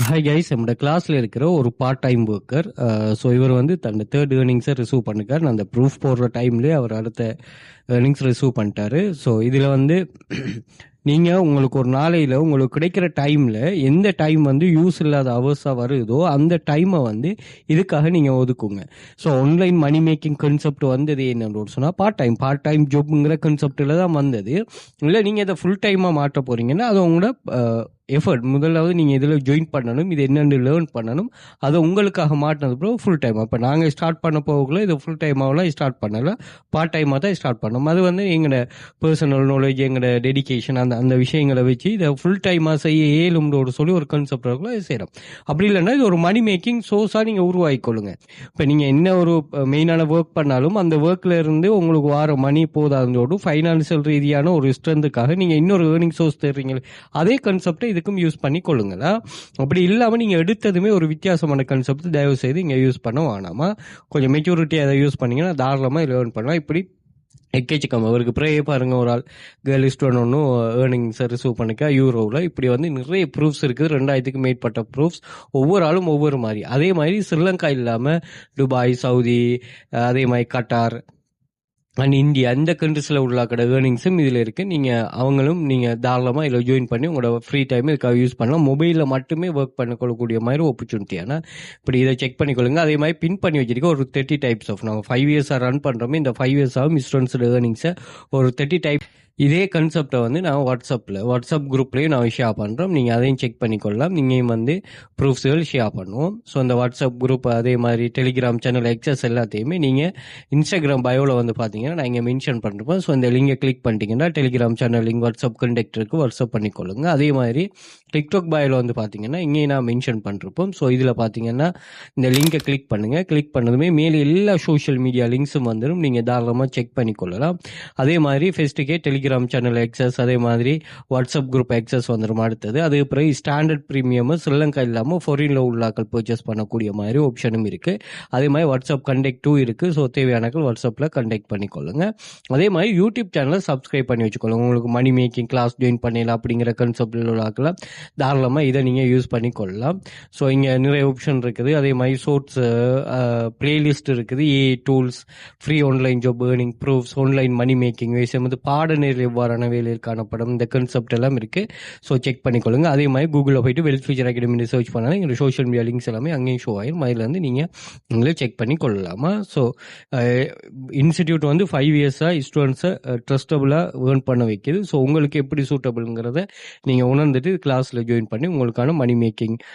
Hi guys, நம்மளோட கிளாஸ்ல இருக்கிற ஒரு பார்ட் டைம் ஒர்க்கர். ஸோ இவர் வந்து தன்னோட தேர்ட் ஏர்னிங்ஸை ரிசீவ் பண்ணிருக்காரு. அந்த ப்ரூஃப் போடுற டைம்லேயே அவர் அடுத்த ஏர்னிங்ஸ் ரிசீவ் பண்ணிட்டாரு. ஸோ இதில் வந்து நீங்கள் உங்களுக்கு ஒரு நாளையில் உங்களுக்கு கிடைக்கிற டைமில் எந்த டைம் வந்து யூஸ் இல்லாத ஹவர்ஸாக வருதோ அந்த டைமை வந்து இதுக்காக நீங்கள் ஒதுக்குங்க. So online money making concept வந்தது என்னன்னு சொன்னால் பார்ட் டைம் ஜாப்ங்கிற கான்செப்டில் தான் வந்தது. இல்லை நீங்கள் இதை ஃபுல் டைமாக மாற்ற போகிறீங்கன்னா அது உங்களோட எஃபர்ட். முதலாவது நீங்கள் இதில் ஜாயின் பண்ணணும், இது என்னென்னு லேர்ன் பண்ணணும். அதை உங்களுக்காக மாட்டினது அப்புறம் ஃபுல் டைம். அப்போ நாங்கள் ஸ்டார்ட் பண்ண போகக்குள்ள இது ஃபுல் டைமாகலாம் ஸ்டார்ட் பண்ணலை, பார்ட் டைமாக தான் ஸ்டார்ட் பண்ணோம். அது வந்து எங்களோட பர்சனல் நாலேஜ், எங்களோட டெடிக்கேஷன், அந்த விஷயங்களை வச்சு இதை ஃபுல் டைமாக செய்ய ஏழும்னு சொல்லி ஒரு கான்செப்ட் இருக்குள்ள இது செய்கிறோம். அப்படி இல்லைன்னா இது ஒரு மணி மேக்கிங் சோர்ஸாக நீங்கள் உருவாக்கிக்கொள்ளுங்க. இப்போ நீங்கள் என்ன ஒரு மெயினான ஒர்க் பண்ணாலும் அந்த ஒர்க்கில் இருந்து உங்களுக்கு வர மணி போதாதோடு ஃபைனான்சியல் ரீதியான ஒரு ஸ்ட்ரென்த்துக்காக நீங்கள் இன்னொரு ஏர்னிங் சோர்ஸ் தருறீங்க. அதே கான்செப்டை இதுக்கும் யூஸ் பண்ணி கொள்ளுங்களா. அப்படி இல்லாமல் நீங்கள் எடுத்ததுமே ஒரு வித்தியாசமான கான்செப்ட் தயவு செய்து இங்கே யூஸ் பண்ண வேணாமா. கொஞ்சம் மெச்சூரிட்டியாக அதை யூஸ் பண்ணிங்கன்னா தாராளமாக லேர்ன் பண்ணலாம். இப்படி எக்கேச்சிக்கம் அவருக்கு ப்ரே பாருங்க, ஒரு ஆள் கேர்ள் ஸ்டூடெண்ட் ஒன்றும் ஏர்னிங்ஸ் ரிசீவ் பண்ணிக்கா யூரோவில். இப்படி வந்து நிறைய ப்ரூஃப்ஸ் இருக்குது, 2000க்கு மேற்பட்ட ப்ரூஃப்ஸ். ஒவ்வொரு ஆளும் ஒவ்வொரு மாதிரி. அதே மாதிரி ஸ்ரீலங்கா இல்லாமல் துபாய், சவுதி, அதே மாதிரி கட்டார் அண்ட் இந்தியா, இந்த கண்ட்ரிஸில் உள்ள கடை ஏர்னிங்ஸும் இதில் இருக்குது. நீங்கள் தாராளமாக இதில் ஜாயின் பண்ணி உங்களோட ஃப்ரீ டைம் இதுக்காக யூஸ் பண்ணலாம். மொபைலில் மட்டுமே ஒர்க் பண்ணக்கூடிய மாதிரி ஆப்பர்ச்சுனிட்டி. ஆனால் இப்படி இதை செக் பண்ணிக்கொள்ளுங்க. அதே மாதிரி பின் பண்ணி வச்சிருக்க ஒரு 30 டைப்ஸ் ஆஃப், நாங்கள் 5 இயர்ஸாக ரன் பண்ணுறோமே, இந்த 5 இயர்ஸாகவும் ஸ்டூடெண்ட்ஸோட ஏர்னிங்ஸை ஒரு 30 டைப். இதே கான்செப்டை வந்து நான் வாட்ஸ்அப் குரூப்லேயும் நான் ஷேர் பண்ணுறோம். நீங்கள் அதையும் செக் பண்ணிக்கொள்ளலாம். நீங்கள் வந்து ப்ரூஃப்ஸ்கள் ஷேர் பண்ணுவோம். ஸோ அந்த வாட்ஸ்அப் குரூப், அதே மாதிரி டெலிகிராம் சேனல், எக்ஸஸ் எல்லாத்தையுமே நீங்கள் இன்ஸ்டாகிராம் பயோவில் வந்து பார்த்தீங்கன்னா நான் இங்கே மென்ஷன் பண்ணிருப்போம். ஸோ இந்த லிங்கை கிளிக் பண்ணிட்டீங்கன்னா டெலிகிராம் சேனல் லிங்க், வாட்ஸ்அப் கண்டெக்டருக்கு வாட்ஸ்அப் பண்ணிக்கொள்ளுங்க. அதே மாதிரி டிக்டாக் பயோவில் வந்து பார்த்தீங்கன்னா இங்கேயும் நான் மென்ஷன் பண்ணிருப்போம். ஸோ இதில் பார்த்தீங்கன்னா இந்த லிங்கை கிளிக் பண்ணுங்கள். கிளிக் பண்ணதுமே மேலே எல்லா சோஷியல் மீடியா லிங்க்ஸும் வந்துடும். நீங்கள் தாராளமாக செக் பண்ணிக்கொள்ளலாம். அதே மாதிரி ஃபெஸ்ட்டுக்கே டெலிகிராம் சேனல் எக்ஸஸ், அதே மாதிரி வாட்ஸ்அப் குரூப் எக்ஸஸ் வந்துடும் அடுத்தது. அதுக்கு பிறகு ஸ்டாண்டர்ட் ப்ரீமியம் ஸ்ரீலங்கா இல்லாமல் ஃபாரின்ல உள்ளாக்கள் பர்ச்சேஸ் பண்ணக்கூடிய மாதிரி ஆப்ஷனும் இருக்குது. அதே மாதிரி வாட்ஸ்அப் கண்டெக்ட் 2 இருக்குது. ஸோ தேவையானக்கள் வாட்ஸ்அப்பில் கண்டெக்ட் பண்ணிக்கொள்ளுங்க. அதே மாதிரி யூடியூப் சேனலை சப்ஸ்கிரைப் பண்ணி வச்சுக்கொள்ளுங்க. உங்களுக்கு மணி மேக்கிங் கிளாஸ் ஜாயின் பண்ணலாம் அப்படிங்கிற கான்செப்டில் உள்ளாக்கலாம் தாராளமாக இதை நீங்கள் யூஸ் பண்ணிக்கொள்ளலாம். ஸோ இங்கே நிறைய ஆப்ஷன் இருக்குது. அதே மாதிரி ஷோர்ட்ஸ் பிளேலிஸ்ட் இருக்குது, AI tools, free online job earning proofs, online money making விஷயம் வந்து பாடநெறி எவ்வாறான வேலையில் காணப்படும், இந்த கான்செப்ட் எல்லாம் இருக்குது. ஸோ செக் பண்ணிக்கொள்ளுங்க. அதே மாதிரி கூகுளில் போயிட்டு வெல்த் ஃபியூச்சர் அகாடமி சர்ச் பண்ணாலும் எங்களோட சோஷியல் மீடியா லிங்க்ஸ் எல்லாமே அங்கேயும் ஷோ ஆயிரும். அதில் வந்து நீங்களே செக் பண்ணி கொள்ளலாமா. ஸோ இன்ஸ்டிடியூட் வந்து 5 இயர்ஸாக ஸ்டூடெண்ட்ஸை ட்ரஸ்டபுளாக ஏர்ன் பண்ண வைக்கிது. ஸோ உங்களுக்கு எப்படி சூட்டபிள்ங்கிறத நீங்கள் உணர்ந்துட்டு கிளாஸில் ஜாயின் பண்ணி உங்களுக்கான மணி மேக்கிங்